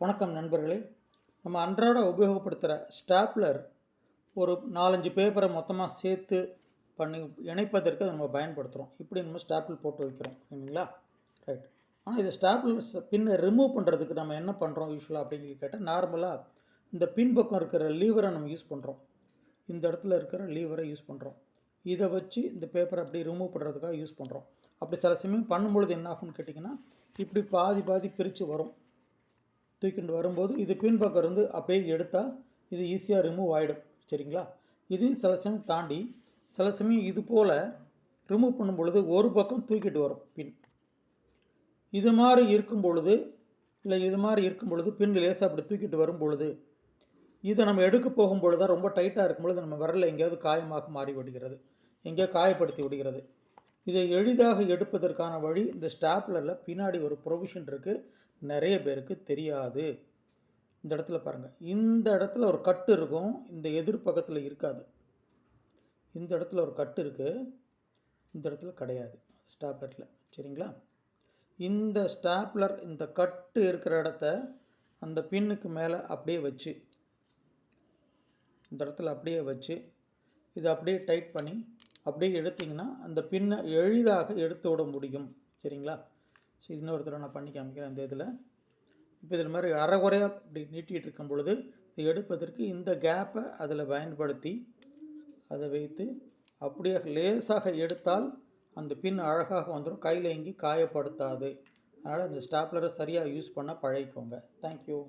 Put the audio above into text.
வணக்கம் நண்பர்களே. நம்ம அன்றாட உபயோகப்படுத்துகிற ஸ்டாப்லர் ஒரு 4-5 பேப்பரை மொத்தமாக சேர்த்து பண்ணி இணைப்பதற்கு அதை நம்ம பயன்படுத்துகிறோம். இப்படி நம்ம ஸ்டாப்பிள் போட்டு வைக்கிறோம் இல்லைங்களா? ரைட். ஆனால் இது ஸ்டாப்பிள் பின்னை ரிமூவ் பண்ணுறதுக்கு நம்ம என்ன பண்ணுறோம் யூஸ்வலாக அப்படின்னு கேட்டால், நார்மலாக இந்த பின்பக்கம் இருக்கிற லீவரை நம்ம யூஸ் பண்ணுறோம். இந்த இடத்துல இருக்கிற லீவரை யூஸ் பண்ணுறோம். இதை வச்சு இந்த பேப்பரை அப்படி ரிமூவ் பண்ணுறதுக்காக யூஸ் பண்ணுறோம். அப்படி சில சமயம் பண்ணும்பொழுது என்ன ஆகும்னு கேட்டிங்கன்னா, இப்படி பாதி பிரித்து வரும். தூக்கிட்டு வரும்போது இது பின்பக்கம் இருந்து அப்படியே எடுத்தால் இது ஈஸியாக ரிமூவ் ஆகிடும். சரிங்களா? இதையும் சில சமயம் தாண்டி சில சமயம் இது போல் ரிமூவ் பண்ணும் பொழுது ஒரு பக்கம் தூக்கிட்டு வரும் பின். இது மாதிரி இருக்கும் பொழுது பின் லேசாக அப்படி தூக்கிட்டு வரும் பொழுது இதை நம்ம எடுக்க போகும்பொழுது தான் ரொம்ப டைட்டாக இருக்கும் பொழுது நம்ம விரலில் எங்கேயாவது காயமாக மாறி விடுகிறது, எங்கேயோ காயப்படுத்தி விடுகிறது. இதை எளிதாக எடுப்பதற்கான வழி இந்த ஸ்டாப்லரில் பின்னாடி ஒரு ப்ரொவிஷன் இருக்குது. நிறைய பேருக்கு தெரியாது. இந்த இடத்துல பாருங்கள், இந்த இடத்துல ஒரு கட்டு இருக்கும், இந்த எதிர்பக்கத்தில் இருக்காது. இந்த இடத்துல ஒரு கட்டு இருக்குது, இந்த இடத்துல கிடையாது ஸ்டாப்லரில். சரிங்களா? இந்த ஸ்டாப்லர் இந்த கட்டு இருக்கிற இடத்த அந்த பின்னுக்கு மேலே அப்படியே வச்சு, இந்த இடத்துல அப்படியே வச்சு இதை அப்படியே டைட் பண்ணி அப்படியே எடுத்திங்கன்னா அந்த பின்னை எளிதாக எடுத்து விட முடியும். சரிங்களா? ஸோ இன்னொரு தடவை நான் பண்ணி காமிக்கிறேன். இந்த இதில் இப்போ இதில் மாதிரி அரைகுறையாக இப்படி நீட்டிகிட்டு இருக்கும் பொழுது இதை எடுப்பதற்கு இந்த கேப்பை அதில் பயன்படுத்தி அதை வைத்து அப்படியே லேசாக எடுத்தால் அந்த பின் அழகாக வந்துடும், கையில் எங்கேயும் காயப்படுத்தாது. அதனால் இந்த ஸ்டாப்லரை சரியாக யூஸ் பண்ண பழகிக்கோங்க. தேங்க்யூ.